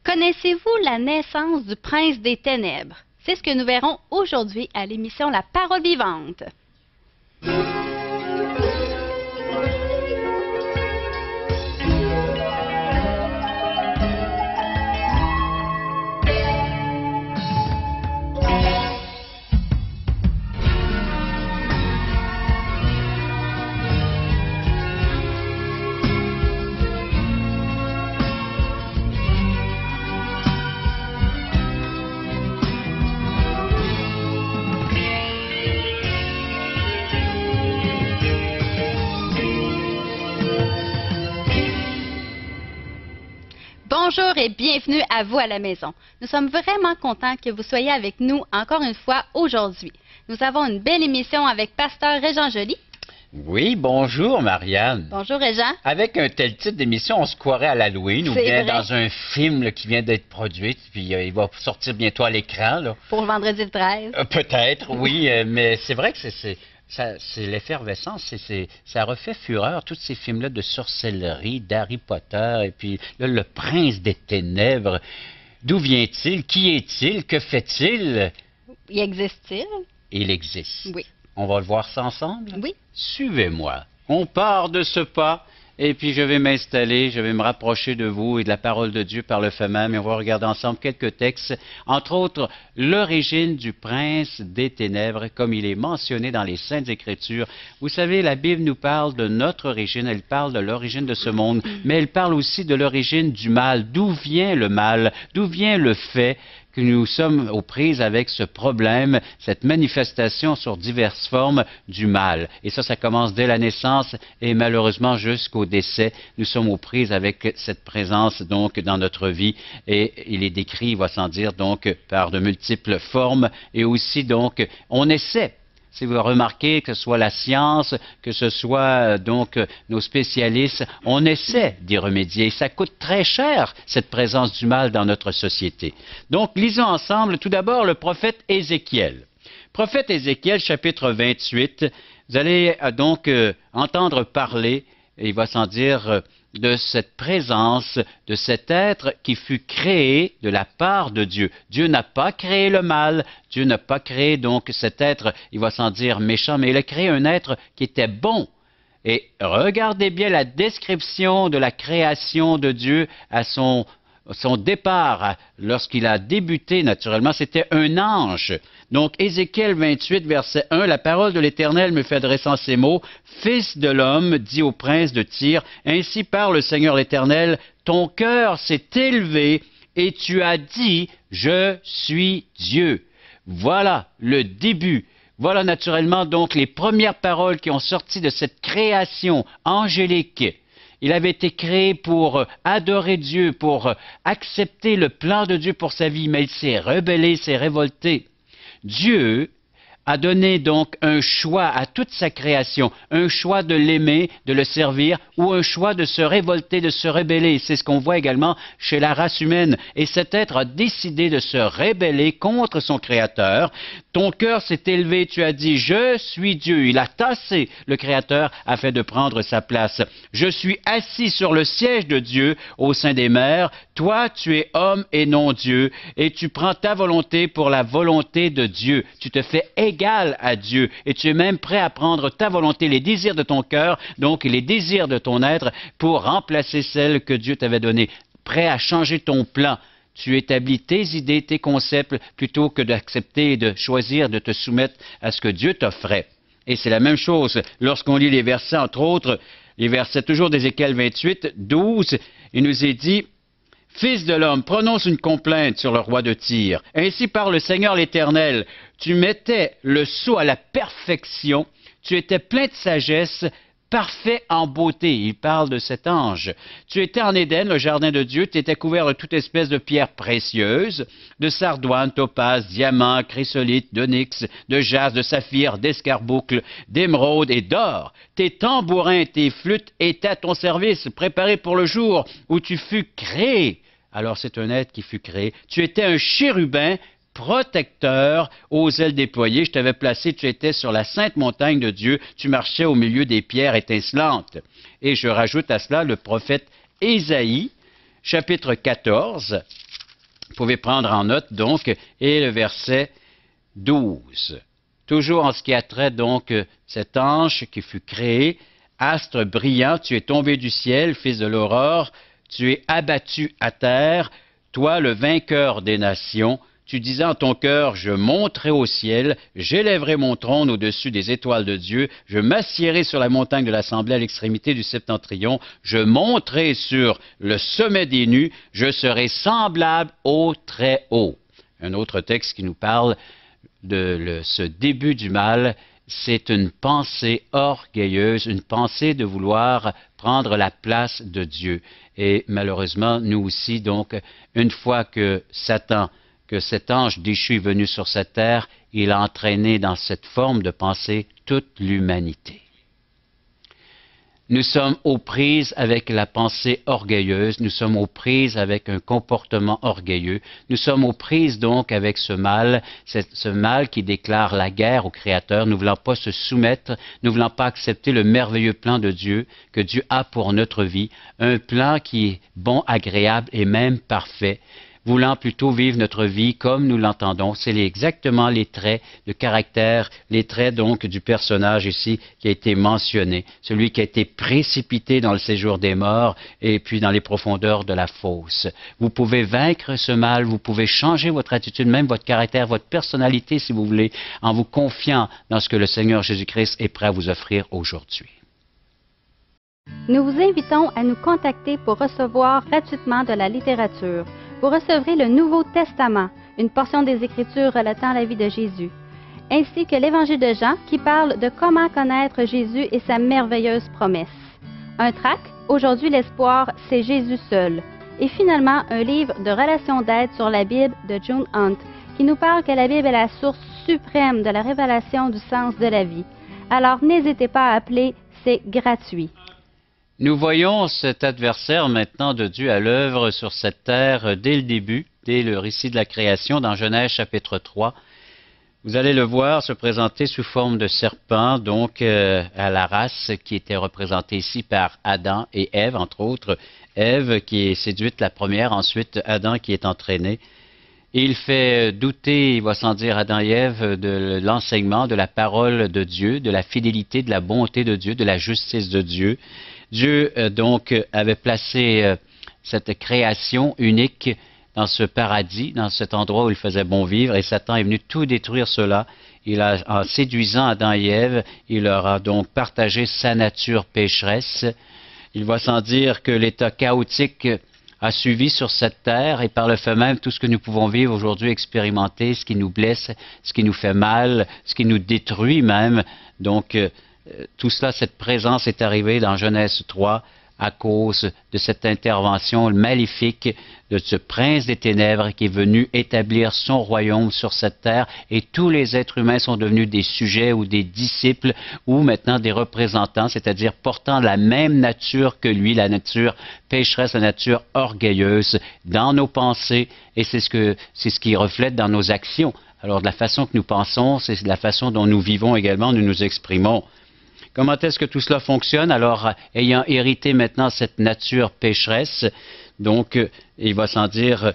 Connaissez-vous la naissance du prince des ténèbres? C'est ce que nous verrons aujourd'hui à l'émission La Parole vivante. Bonjour et bienvenue à vous à la maison. Nous sommes vraiment contents que vous soyez avec nous encore une fois aujourd'hui. Nous avons une belle émission avec Pasteur Régent Joly. Oui, bonjour Marianne. Bonjour Régent. Avec un tel titre d'émission, on se croirait à l'Halloween ou bien dans un film là, qui vient d'être produit, puis il va sortir bientôt à l'écran. Pour le vendredi le 13. Peut-être, oui, mais c'est vrai que c'est l'effervescence, ça refait fureur, tous ces films-là de sorcellerie, d'Harry Potter, et puis là, le prince des ténèbres. D'où vient-il? Qui est-il? Que fait-il? Y existe-t-il? Il existe. Oui. On va le voir ça ensemble? Oui. Suivez-moi. On part de ce pas, et puis je vais m'installer, je vais me rapprocher de vous et de la parole de Dieu par le fait même, et on va regarder ensemble quelques textes, entre autres, l'origine du prince des ténèbres, comme il est mentionné dans les Saintes Écritures. Vous savez, la Bible nous parle de notre origine, elle parle de l'origine de ce monde, mais elle parle aussi de l'origine du mal. D'où vient le mal? D'où vient le fait que nous sommes aux prises avec ce problème, cette manifestation sur diverses formes du mal. Et ça commence dès la naissance et malheureusement jusqu'au décès. Nous sommes aux prises avec cette présence donc dans notre vie et il est décrit, il va sans dire, donc par de multiples formes et aussi donc on essaie. Si vous remarquez que ce soit la science, que ce soit donc nos spécialistes, on essaie d'y remédier. Ça coûte très cher, cette présence du mal dans notre société. Donc, lisons ensemble tout d'abord le prophète Ézéchiel. Prophète Ézéchiel, chapitre 28, vous allez donc entendre parler, et il va sans dire, de cette présence, de cet être qui fut créé de la part de Dieu. Dieu n'a pas créé le mal, Dieu n'a pas créé donc cet être, il va sans dire méchant, mais il a créé un être qui était bon. Et regardez bien la description de la création de Dieu à son départ, lorsqu'il a débuté naturellement, c'était un ange. Donc, Ézéchiel 28, verset 1, la parole de l'Éternel me fait adressant ces mots, « Fils de l'homme, dit au prince de Tyr, ainsi parle le Seigneur l'Éternel, ton cœur s'est élevé et tu as dit, je suis Dieu. » Voilà le début. Voilà naturellement donc les premières paroles qui ont sorti de cette création angélique. Il avait été créé pour adorer Dieu, pour accepter le plan de Dieu pour sa vie, mais il s'est rebellé, s'est révolté. Dieu a donné donc un choix à toute sa création, un choix de l'aimer, de le servir, ou un choix de se révolter, de se rebeller. C'est ce qu'on voit également chez la race humaine. Et cet être a décidé de se rebeller contre son Créateur. Ton cœur s'est élevé, tu as dit, je suis Dieu. Il a tassé le Créateur afin de prendre sa place. Je suis assis sur le siège de Dieu au sein des mers. Toi, tu es homme et non Dieu, et tu prends ta volonté pour la volonté de Dieu. Tu te fais égal à Dieu, et tu es même prêt à prendre ta volonté, les désirs de ton cœur, donc les désirs de ton être, pour remplacer celles que Dieu t'avait données. Prêt à changer ton plan. Tu établis tes idées, tes concepts, plutôt que d'accepter et de choisir de te soumettre à ce que Dieu t'offrait. Et c'est la même chose lorsqu'on lit les versets, entre autres, les versets toujours d'Ézéchiel 28, 12, il nous est dit, « Fils de l'homme, prononce une complainte sur le roi de Tyr. Ainsi parle le Seigneur l'Éternel. Tu mettais le sceau à la perfection, tu étais plein de sagesse, parfait en beauté. » Il parle de cet ange. Tu étais en Éden, le jardin de Dieu, tu étais couvert de toute espèce de pierres précieuses, de sardoine, topaze, diamant, chrysolite, d'onyx, de jaspe, de saphir, d'escarboucle, d'émeraude et d'or. Tes tambourins, tes flûtes étaient à ton service, préparés pour le jour où tu fus créé. Alors c'est un être qui fut créé. Tu étais un chérubin protecteur aux ailes déployées. Je t'avais placé, tu étais sur la sainte montagne de Dieu, tu marchais au milieu des pierres étincelantes. Et je rajoute à cela le prophète Ésaïe, chapitre 14, pouvez prendre en note donc, et le verset 12. Toujours en ce qui a trait donc cet ange qui fut créé, astre brillant, tu es tombé du ciel, fils de l'aurore, tu es abattu à terre, toi le vainqueur des nations. Tu disais en ton cœur, je monterai au ciel, j'élèverai mon trône au-dessus des étoiles de Dieu, je m'assiérai sur la montagne de l'assemblée à l'extrémité du septentrion, je monterai sur le sommet des nues, je serai semblable au Très-Haut. Un autre texte qui nous parle de ce début du mal, c'est une pensée orgueilleuse, une pensée de vouloir prendre la place de Dieu. Et malheureusement, nous aussi, donc, une fois que Satan, que cet ange déchu est venu sur cette terre, il a entraîné dans cette forme de pensée toute l'humanité. Nous sommes aux prises avec la pensée orgueilleuse, nous sommes aux prises avec un comportement orgueilleux, nous sommes aux prises donc avec ce mal qui déclare la guerre au Créateur, nous ne voulons pas se soumettre, nous ne voulons pas accepter le merveilleux plan de Dieu que Dieu a pour notre vie, un plan qui est bon, agréable et même parfait, voulant plutôt vivre notre vie comme nous l'entendons. C'est exactement les traits de caractère, les traits donc du personnage ici qui a été mentionné, celui qui a été précipité dans le séjour des morts et puis dans les profondeurs de la fosse. Vous pouvez vaincre ce mal, vous pouvez changer votre attitude, même votre caractère, votre personnalité si vous voulez, en vous confiant dans ce que le Seigneur Jésus-Christ est prêt à vous offrir aujourd'hui. Nous vous invitons à nous contacter pour recevoir gratuitement de la littérature. Vous recevrez le Nouveau Testament, une portion des Écritures relatant la vie de Jésus, ainsi que l'Évangile de Jean qui parle de comment connaître Jésus et sa merveilleuse promesse. Un tract, Aujourd'hui l'espoir, c'est Jésus seul. Et finalement, un livre de relations d'aide sur la Bible de June Hunt qui nous parle que la Bible est la source suprême de la révélation du sens de la vie. Alors n'hésitez pas à appeler, c'est gratuit. Nous voyons cet adversaire maintenant de Dieu à l'œuvre sur cette terre dès le début, dès le récit de la création dans Genèse chapitre 3. Vous allez le voir se présenter sous forme de serpent, donc à la race qui était représentée ici par Adam et Ève, entre autres. Ève qui est séduite la première, ensuite Adam qui est entraîné. Et il fait douter, il va sans dire Adam et Ève, de l'enseignement, de la parole de Dieu, de la fidélité, de la bonté de Dieu, de la justice de Dieu. Dieu, donc, avait placé cette création unique dans ce paradis, dans cet endroit où il faisait bon vivre, et Satan est venu tout détruire cela. En séduisant Adam et Ève, il leur a donc partagé sa nature pécheresse. Il va sans dire que l'état chaotique a suivi sur cette terre, et par le fait même, tout ce que nous pouvons vivre aujourd'hui, expérimenter, ce qui nous blesse, ce qui nous fait mal, ce qui nous détruit même. Donc, tout cela, cette présence est arrivée dans Genèse 3 à cause de cette intervention maléfique de ce prince des ténèbres qui est venu établir son royaume sur cette terre, et tous les êtres humains sont devenus des sujets ou des disciples ou maintenant des représentants, c'est-à-dire portant la même nature que lui, la nature pécheresse, la nature orgueilleuse dans nos pensées, et c'est ce qui reflète dans nos actions. Alors de la façon que nous pensons, c'est la façon dont nous vivons également, nous nous exprimons. Comment est-ce que tout cela fonctionne? Alors, ayant hérité maintenant cette nature pécheresse, donc, il va sans dire,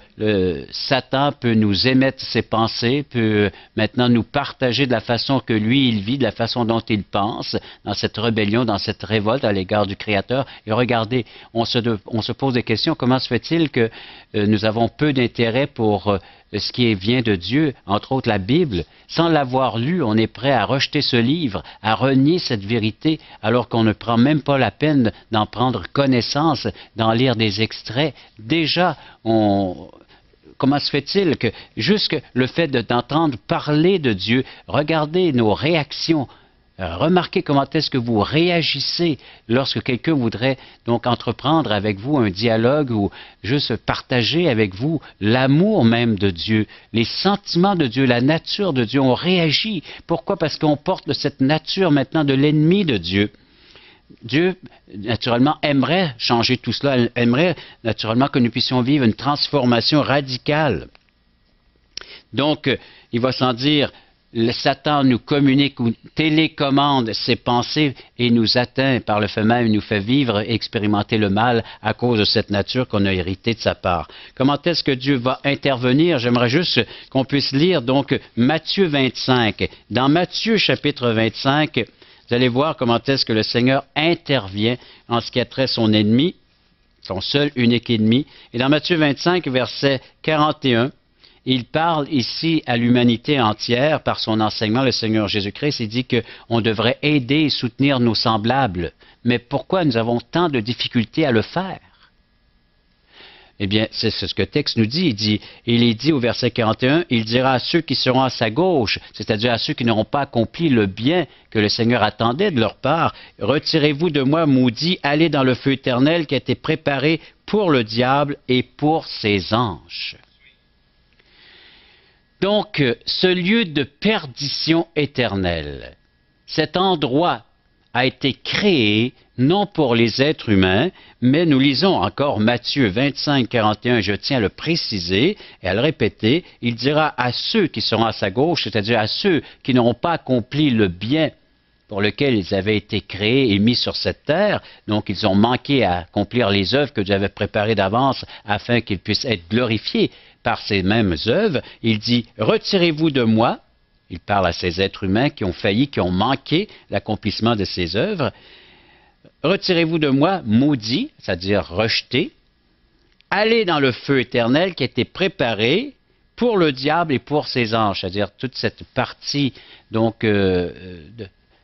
Satan peut nous émettre ses pensées, peut maintenant nous partager de la façon que lui, il vit, de la façon dont il pense, dans cette rébellion, dans cette révolte à l'égard du Créateur. Et regardez, on se pose des questions. Comment se fait-il que nous avons peu d'intérêt pour ce qui vient de Dieu, entre autres la Bible? Sans l'avoir lu, on est prêt à rejeter ce livre, à renier cette vérité, alors qu'on ne prend même pas la peine d'en prendre connaissance, d'en lire des extraits. Déjà, comment se fait-il que juste le fait d'entendre parler de Dieu, regardez nos réactions, remarquez comment est-ce que vous réagissez lorsque quelqu'un voudrait donc entreprendre avec vous un dialogue ou juste partager avec vous l'amour même de Dieu, les sentiments de Dieu, la nature de Dieu. On réagit. Pourquoi? Parce qu'on porte cette nature maintenant de l'ennemi de Dieu. Dieu, naturellement, aimerait changer tout cela, aimerait naturellement que nous puissions vivre une transformation radicale. Donc, il va sans dire, le Satan nous communique ou télécommande ses pensées et nous atteint par le fait même, nous fait vivre et expérimenter le mal à cause de cette nature qu'on a héritée de sa part. Comment est-ce que Dieu va intervenir? J'aimerais juste qu'on puisse lire donc Matthieu 25. Dans Matthieu chapitre 25, vous allez voir comment est-ce que le Seigneur intervient en ce qui a trait son ennemi, son seul, unique ennemi. Et dans Matthieu 25, verset 41, il parle ici à l'humanité entière par son enseignement, le Seigneur Jésus-Christ. Il dit qu'on devrait aider et soutenir nos semblables. Mais pourquoi nous avons tant de difficultés à le faire? Eh bien, c'est ce que le texte nous dit. Il est dit au verset 41, il dira à ceux qui seront à sa gauche, c'est-à-dire à ceux qui n'auront pas accompli le bien que le Seigneur attendait de leur part, retirez-vous de moi, maudits, allez dans le feu éternel qui a été préparé pour le diable et pour ses anges. Donc, ce lieu de perdition éternelle, cet endroit a été créé non pour les êtres humains, mais nous lisons encore Matthieu 25, 41, je tiens à le préciser et à le répéter, il dira à ceux qui seront à sa gauche, c'est-à-dire à ceux qui n'auront pas accompli le bien pour lequel ils avaient été créés et mis sur cette terre, donc ils ont manqué à accomplir les œuvres que Dieu avait préparées d'avance afin qu'ils puissent être glorifiés par ces mêmes œuvres, il dit « Retirez-vous de moi », il parle à ces êtres humains qui ont failli, qui ont manqué l'accomplissement de ces œuvres. Retirez-vous de moi, maudits, c'est-à-dire rejetés. Allez dans le feu éternel qui a été préparé pour le diable et pour ses anges, c'est-à-dire toute cette partie donc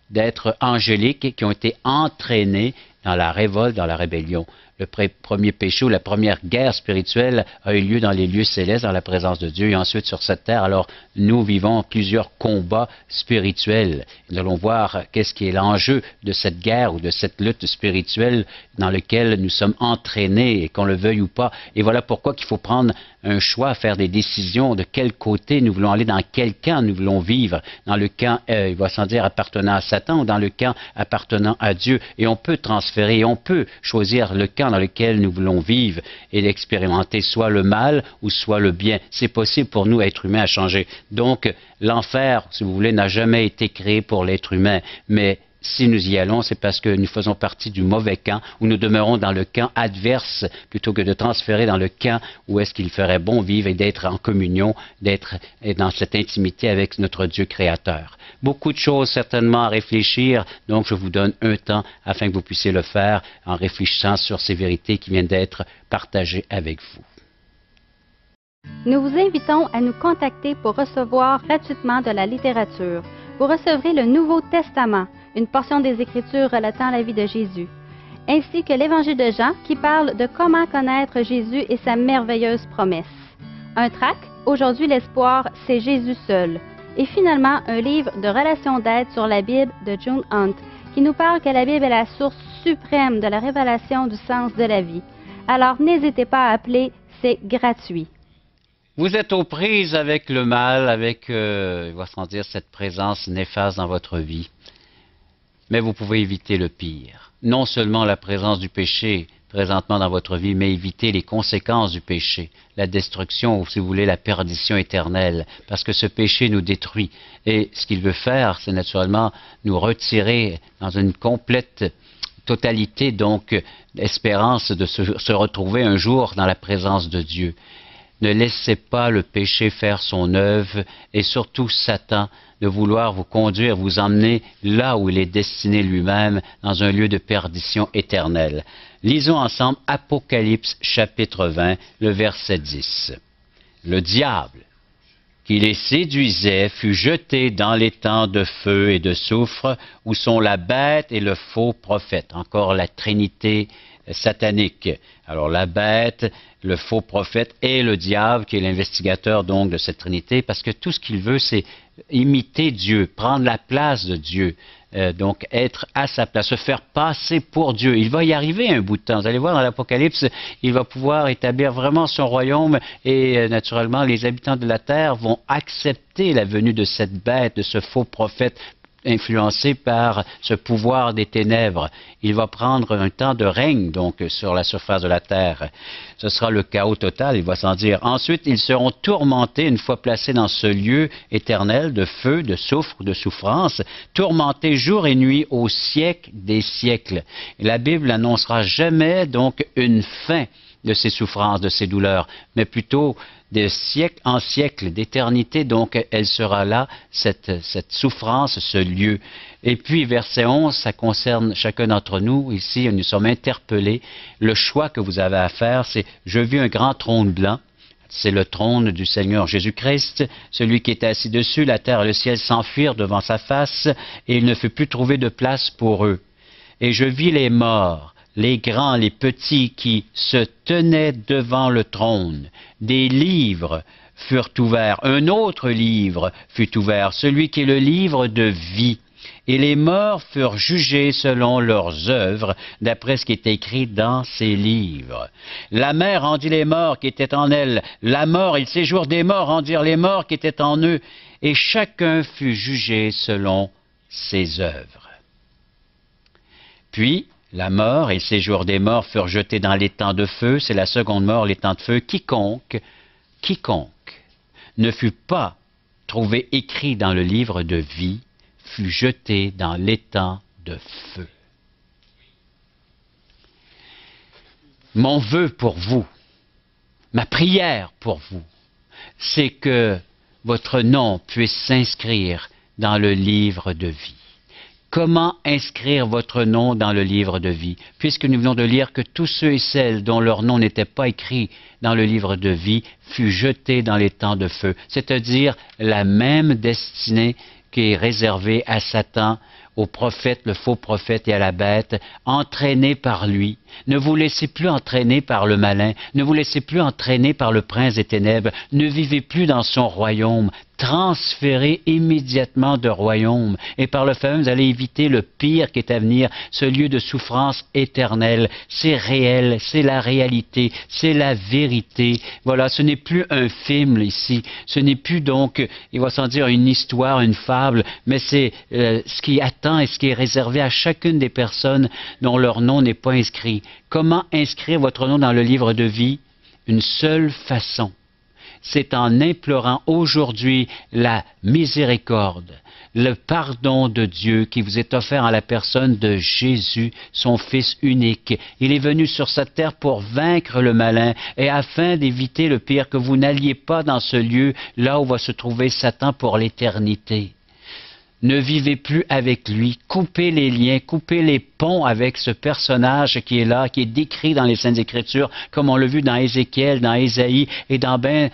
d'êtres angéliques qui ont été entraînés dans la révolte, dans la rébellion. Le premier péché ou la première guerre spirituelle a eu lieu dans les lieux célestes, dans la présence de Dieu, et ensuite sur cette terre. Alors, nous vivons plusieurs combats spirituels. Nous allons voir qu'est-ce qui est l'enjeu de cette guerre ou de cette lutte spirituelle dans laquelle nous sommes entraînés, et qu'on le veuille ou pas. Et voilà pourquoi il faut prendre un choix, faire des décisions de quel côté nous voulons aller, dans quel camp nous voulons vivre, dans le camp, il va sans dire, appartenant à Satan ou dans le camp appartenant à Dieu. Et on peut transférer, on peut choisir le camp dans lequel nous voulons vivre et d'expérimenter soit le mal ou soit le bien. C'est possible pour nous, êtres humains, à changer. Donc, l'enfer, si vous voulez, n'a jamais été créé pour l'être humain, mais si nous y allons, c'est parce que nous faisons partie du mauvais camp, où nous demeurons dans le camp adverse, plutôt que de transférer dans le camp où est-ce qu'il ferait bon vivre et d'être en communion, d'être dans cette intimité avec notre Dieu créateur. Beaucoup de choses certainement à réfléchir, donc je vous donne un temps afin que vous puissiez le faire en réfléchissant sur ces vérités qui viennent d'être partagées avec vous. Nous vous invitons à nous contacter pour recevoir gratuitement de la littérature. Vous recevrez le Nouveau Testament, une portion des Écritures relatant la vie de Jésus, ainsi que l'Évangile de Jean qui parle de comment connaître Jésus et sa merveilleuse promesse. Un tract, Aujourd'hui l'espoir, c'est Jésus seul. Et finalement, un livre de relations d'aide sur la Bible de June Hunt, qui nous parle que la Bible est la source suprême de la révélation du sens de la vie. Alors n'hésitez pas à appeler, c'est gratuit. Vous êtes aux prises avec le mal, avec, il va sans dire, cette présence néfaste dans votre vie. Mais vous pouvez éviter le pire. Non seulement la présence du péché présentement dans votre vie, mais éviter les conséquences du péché, la destruction ou, si vous voulez, la perdition éternelle, parce que ce péché nous détruit. Et ce qu'il veut faire, c'est naturellement nous retirer dans une complète totalité, donc, espérance de se retrouver un jour dans la présence de Dieu. Ne laissez pas le péché faire son œuvre et surtout Satan de vouloir vous conduire, vous emmener là où il est destiné lui-même, dans un lieu de perdition éternelle. Lisons ensemble Apocalypse chapitre 20, le verset 10. Le diable, qui les séduisait, fut jeté dans l'étang de feu et de soufre, où sont la bête et le faux prophète. Encore la trinité satanique. Alors la bête, le faux prophète et le diable, qui est l'investigateur donc de cette trinité, parce que tout ce qu'il veut, c'est imiter Dieu, prendre la place de Dieu, donc être à sa place, se faire passer pour Dieu. Il va y arriver un bout de temps. Vous allez voir dans l'Apocalypse, il va pouvoir établir vraiment son royaume et naturellement les habitants de la terre vont accepter la venue de cette bête, de ce faux prophète, influencé par ce pouvoir des ténèbres. Il va prendre un temps de règne, donc, sur la surface de la terre. Ce sera le chaos total, il va s'en dire. Ensuite, ils seront tourmentés une fois placés dans ce lieu éternel de feu, de soufre, de souffrance, tourmentés jour et nuit au siècle des siècles. Et la Bible n'annoncera jamais, donc, une fin de ces souffrances, de ces douleurs, mais plutôt de siècle en siècle, d'éternité, donc elle sera là, cette souffrance, ce lieu. Et puis, verset 11, ça concerne chacun d'entre nous. Ici, nous sommes interpellés. Le choix que vous avez à faire, c'est « Je vis un grand trône blanc ». C'est le trône du Seigneur Jésus-Christ, celui qui était assis dessus, la terre et le ciel s'enfuirent devant sa face, et il ne fut plus trouvé de place pour eux. Et je vis les morts, les grands, les petits qui se tenaient devant le trône. Des livres furent ouverts. Un autre livre fut ouvert, celui qui est le livre de vie. Et les morts furent jugés selon leurs œuvres, d'après ce qui est écrit dans ces livres. La mer rendit les morts qui étaient en elle. La mort et le séjour des morts rendirent les morts qui étaient en eux. Et chacun fut jugé selon ses œuvres. Puis, la mort et le séjour des morts furent jetés dans l'étang de feu, c'est la seconde mort, l'étang de feu. Quiconque ne fut pas trouvé écrit dans le livre de vie, fut jeté dans l'étang de feu. Mon vœu pour vous, ma prière pour vous, c'est que votre nom puisse s'inscrire dans le livre de vie. Comment inscrire votre nom dans le livre de vie? Puisque nous venons de lire que tous ceux et celles dont leur nom n'était pas écrit dans le livre de vie fut jeté dans l'étang de feu, c'est-à-dire la même destinée qui est réservée à Satan, au prophète, le faux prophète et à la bête, entraînés par lui. Ne vous laissez plus entraîner par le malin, ne vous laissez plus entraîner par le prince des ténèbres, ne vivez plus dans son royaume. Transférez immédiatement de royaume, et par le fait même, vous allez éviter le pire qui est à venir, ce lieu de souffrance éternelle. C'est réel, c'est la réalité, c'est la vérité. Voilà, ce n'est plus un film ici, ce n'est plus donc, il va sans dire une histoire, une fable, mais c'est ce qui attend et ce qui est réservé à chacune des personnes dont leur nom n'est pas inscrit. Comment inscrire votre nom dans le livre de vie? Une seule façon. C'est en implorant aujourd'hui la miséricorde, le pardon de Dieu qui vous est offert en la personne de Jésus, son Fils unique. Il est venu sur cette terre pour vaincre le malin et afin d'éviter le pire, que vous n'alliez pas dans ce lieu là où va se trouver Satan pour l'éternité. Ne vivez plus avec lui, coupez les liens, coupez les ponts avec ce personnage qui est là, qui est décrit dans les Saintes Écritures, comme on l'a vu dans Ézéchiel, dans Ésaïe et dans bien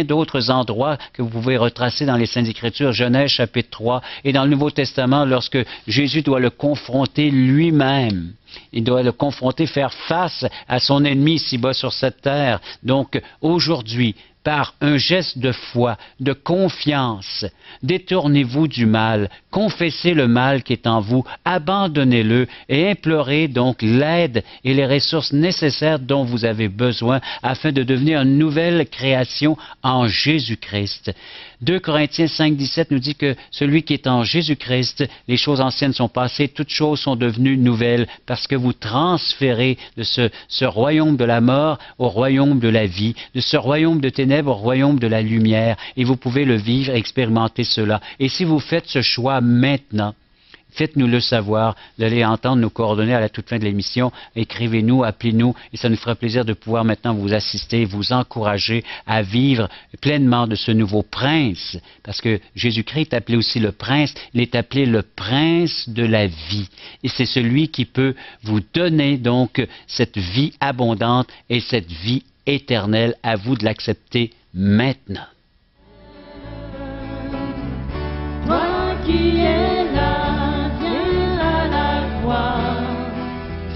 d'autres endroits que vous pouvez retracer dans les Saintes Écritures, Genèse chapitre 3, et dans le Nouveau Testament, lorsque Jésus doit le confronter lui-même. Il doit le confronter, faire face à son ennemi ici-bas sur cette terre. Donc, aujourd'hui, par un geste de foi, de confiance, détournez-vous du mal, confessez le mal qui est en vous, abandonnez-le et implorez donc l'aide et les ressources nécessaires dont vous avez besoin afin de devenir une nouvelle création en Jésus-Christ. 2 Corinthiens 5, 17 nous dit que celui qui est en Jésus-Christ, les choses anciennes sont passées, toutes choses sont devenues nouvelles parce que vous transférez de ce royaume de la mort au royaume de la vie, de ce royaume de ténèbres au royaume de la lumière, et vous pouvez le vivre, expérimenter cela. Et si vous faites ce choix maintenant, faites-nous le savoir, vous allez entendre nos coordonnées à la toute fin de l'émission, écrivez-nous, appelez-nous, et ça nous fera plaisir de pouvoir maintenant vous assister, vous encourager à vivre pleinement de ce nouveau prince, parce que Jésus-Christ est appelé aussi le prince, il est appelé le prince de la vie, et c'est celui qui peut vous donner donc cette vie abondante et cette vie éternelle, à vous de l'accepter maintenant. Toi qui es là, viens à la croix,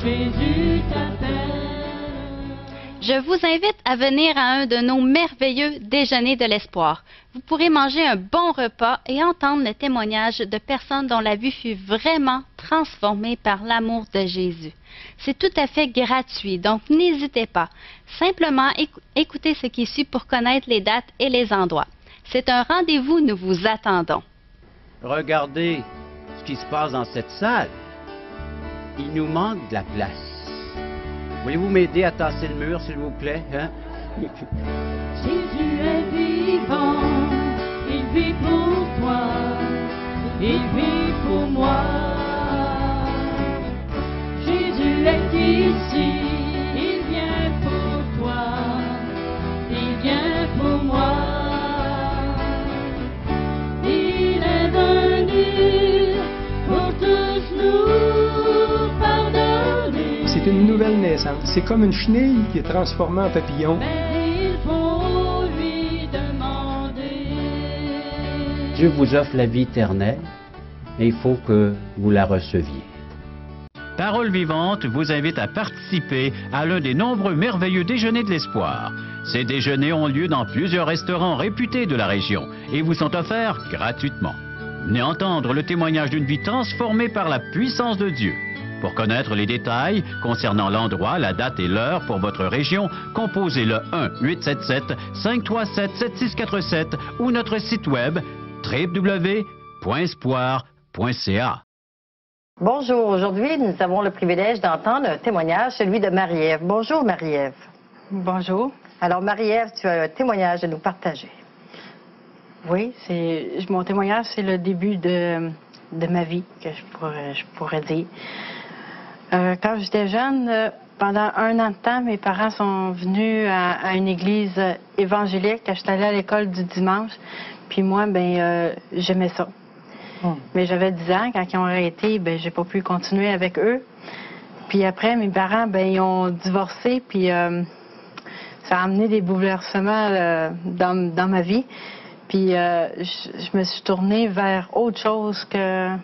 Jésus t'appelle. Je vous invite à venir à un de nos merveilleux déjeuners de l'espoir. Vous pourrez manger un bon repas et entendre le témoignage de personnes dont la vie fut vraiment transformée par l'amour de Jésus. C'est tout à fait gratuit, donc n'hésitez pas. Simplement écoutez ce qui suit pour connaître les dates et les endroits. C'est un rendez-vous, nous vous attendons. Regardez, qui se passe dans cette salle. Il nous manque de la place. Voulez-vous m'aider à tasser le mur, s'il vous plaît? Hein? Jésus est vivant, il vit pour toi, il vit pour moi. Jésus est ici, il vient pour toi, il vient pour moi. Il est venu pour tous nous pardonner. C'est une nouvelle naissance. C'est comme une chenille qui est transformée en papillon. Mais il faut lui demander. Dieu vous offre la vie éternelle et il faut que vous la receviez. Parole vivante vous invite à participer à l'un des nombreux merveilleux déjeuners de l'espoir. Ces déjeuners ont lieu dans plusieurs restaurants réputés de la région et vous sont offerts gratuitement. Venez entendre le témoignage d'une vie transformée par la puissance de Dieu. Pour connaître les détails concernant l'endroit, la date et l'heure pour votre région, composez le 1-877-537-7647 ou notre site web www.espoir.ca. Bonjour, aujourd'hui, nous avons le privilège d'entendre un témoignage, celui de Marie-Ève. Bonjour, Marie-Ève. Bonjour. Alors, Marie-Ève, tu as un témoignage à nous partager. Oui, mon témoignage, c'est le début de ma vie, que je pourrais dire. Quand j'étais jeune, pendant 1 an de temps, mes parents sont venus à une église évangélique. Quand j'étais allée à l'école du dimanche, puis moi, j'aimais ça. Mais j'avais 10 ans, quand ils ont arrêté, j'ai pas pu continuer avec eux. Puis après, mes parents, ils ont divorcé, puis ça a amené des bouleversements dans ma vie. Puis je me suis tournée vers autre chose que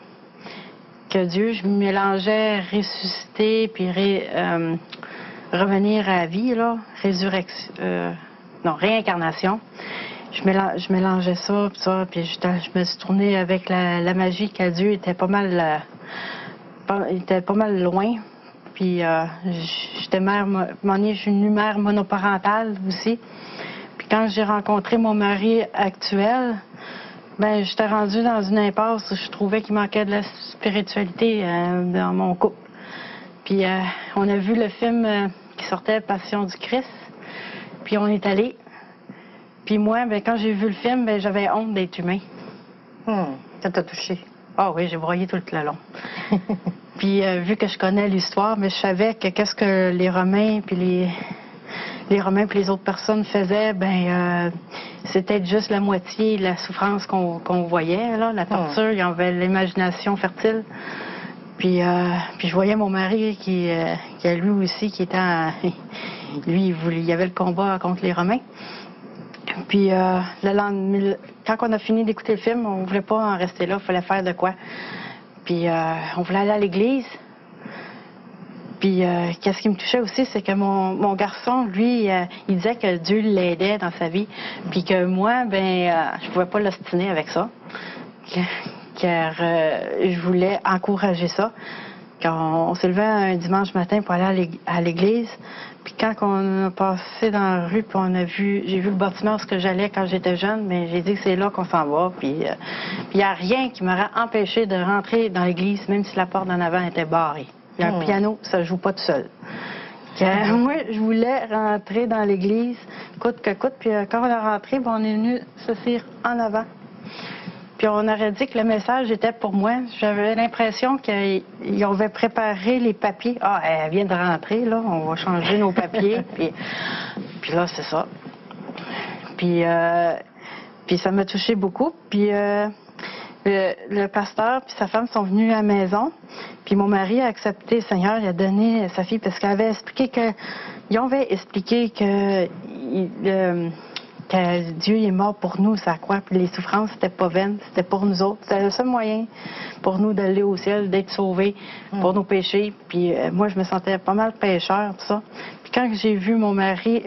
Dieu. Je mélangeais ressusciter, puis revenir à la vie, là, réincarnation. Je mélangeais ça, puis je me suis tournée avec la magie que Dieu était pas mal loin. Puis j'étais mère, je suis une mère monoparentale aussi. Puis quand j'ai rencontré mon mari actuel, j'étais rendue dans une impasse où je trouvais qu'il manquait de la spiritualité dans mon couple. Puis on a vu le film qui sortait, Passion du Christ, puis on est allé. Puis moi, quand j'ai vu le film, j'avais honte d'être humain. Ça t'a touché? Ah oui, j'ai broyé tout le long. Puis vu que je connais l'histoire, je savais que qu'est-ce que les Romains puis les Romains puis les autres personnes faisaient, c'était juste la moitié de la souffrance qu'on voyait, là, la torture. Il y avait l'imagination fertile. Puis je voyais mon mari qui lui aussi, qui était lui, il y avait le combat contre les Romains. Puis quand on a fini d'écouter le film, on voulait pas en rester là, il fallait faire de quoi. Puis on voulait aller à l'église. Puis qu'est-ce qui me touchait aussi, c'est que mon garçon, lui, il disait que Dieu l'aidait dans sa vie, puis que moi, je pouvais pas l'ostiner avec ça, car je voulais encourager ça. Quand on s'est levé un dimanche matin pour aller à l'église, puis quand on a passé dans la rue, puis j'ai vu le bâtiment où j'allais quand j'étais jeune, j'ai dit que c'est là qu'on s'en va, puis il n'y a rien qui m'aurait empêché de rentrer dans l'église, même si la porte d'en avant était barrée. Il y a un piano, ça ne joue pas tout seul. Moi, je voulais rentrer dans l'église, coûte que coûte, puis quand on est rentré, on est venu s'asseoir en avant. Puis on aurait dit que le message était pour moi. J'avais l'impression qu'ils avaient préparé les papiers. Ah, elle vient de rentrer, là, on va changer nos papiers. Puis là, c'est ça. Puis ça m'a touché beaucoup. Puis le pasteur puis sa femme sont venus à la maison. Puis mon mari a accepté le Seigneur, il a donné sa fille parce qu'elle avait expliqué ils avaient expliqué que Dieu est mort pour nous, ça croit. Puis les souffrances, c'était pas vaines, c'était pour nous autres. C'était le seul moyen pour nous d'aller au ciel, d'être sauvés pour nos péchés. Puis moi, je me sentais pas mal pécheur, tout ça. Puis quand j'ai vu mon mari,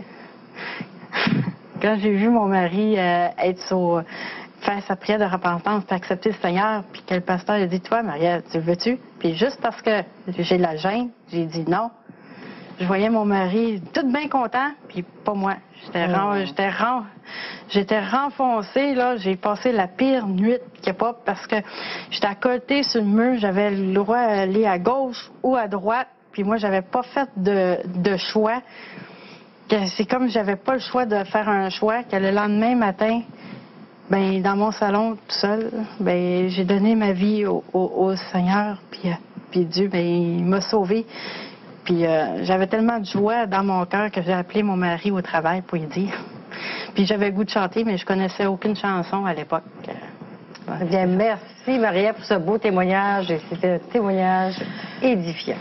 faire sa prière de repentance, puis accepter le Seigneur, puis que le pasteur a dit, toi, Marie-Ève, tu le veux-tu? Puis juste parce que j'ai de la gêne, j'ai dit non. je voyais mon mari tout bien content, puis pas moi. J'étais renfoncée, là. J'ai passé la pire nuit qu'il n'y a pas parce que j'étais à côté sur le mur. J'avais le droit d'aller à gauche ou à droite. Puis moi, j'avais pas fait de choix. C'est comme j'avais pas le choix de faire un choix que le lendemain matin, ben dans mon salon tout seul, ben j'ai donné ma vie au Seigneur. Puis Dieu, ben il m'a sauvée. Puis j'avais tellement de joie dans mon cœur que j'ai appelé mon mari au travail pour lui dire. Puis j'avais le goût de chanter, mais je connaissais aucune chanson à l'époque. Eh bien, merci Marie-Ève pour ce beau témoignage. Et c'était un témoignage édifiant.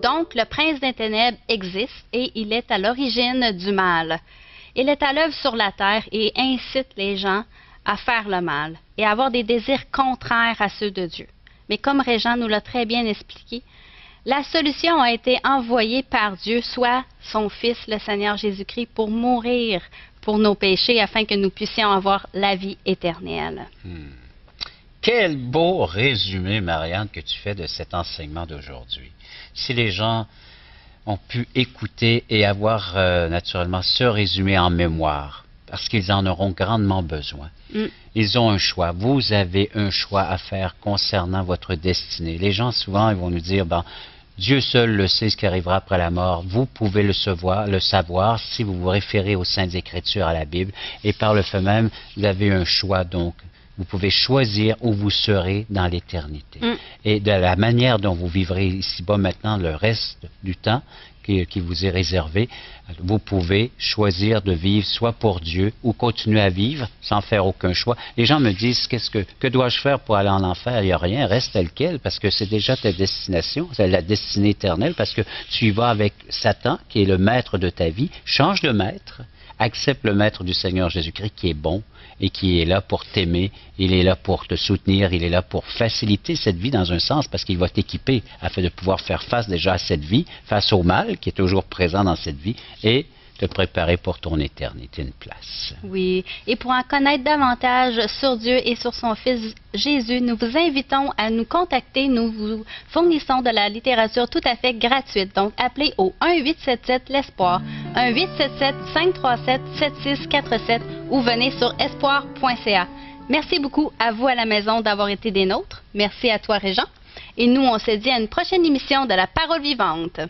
Donc, le prince des ténèbres existe et il est à l'origine du mal. Il est à l'œuvre sur la terre et incite les gens à faire le mal et à avoir des désirs contraires à ceux de Dieu. Mais comme Régent nous l'a très bien expliqué, la solution a été envoyée par Dieu, soit son Fils, le Seigneur Jésus-Christ, pour mourir pour nos péchés afin que nous puissions avoir la vie éternelle. Quel beau résumé, Marianne, que tu fais de cet enseignement d'aujourd'hui. Si les gens ont pu écouter et avoir naturellement ce résumé en mémoire, parce qu'ils en auront grandement besoin. Ils ont un choix. Vous avez un choix à faire concernant votre destinée. Les gens, souvent, ils vont nous dire, ben, Dieu seul le sait ce qui arrivera après la mort. Vous pouvez le savoir si vous vous référez aux Saintes Écritures, à la Bible. Et par le fait même, vous avez un choix, donc. Vous pouvez choisir où vous serez dans l'éternité. Et de la manière dont vous vivrez ici-bas maintenant le reste du temps qui vous est réservé, vous pouvez choisir de vivre soit pour Dieu ou continuer à vivre sans faire aucun choix. Les gens me disent, que dois-je faire pour aller en enfer? Il n'y a rien, reste tel quel, parce que c'est déjà ta destination, c'est la destinée éternelle, parce que tu y vas avec Satan, qui est le maître de ta vie. Change de maître, accepte le maître du Seigneur Jésus-Christ qui est bon et qui est là pour t'aimer, il est là pour te soutenir, il est là pour faciliter cette vie dans un sens parce qu'il va t'équiper afin de pouvoir faire face déjà à cette vie, face au mal qui est toujours présent dans cette vie et te préparer pour ton éternité, une place. Oui, et pour en connaître davantage sur Dieu et sur son Fils Jésus, nous vous invitons à nous contacter. Nous vous fournissons de la littérature tout à fait gratuite. Donc, appelez au 1-877-l'Espoir, 1-877-537-7647 ou venez sur espoir.ca. Merci beaucoup à vous à la maison d'avoir été des nôtres. Merci à toi, Régent. Et nous, on se dit à une prochaine émission de La Parole vivante.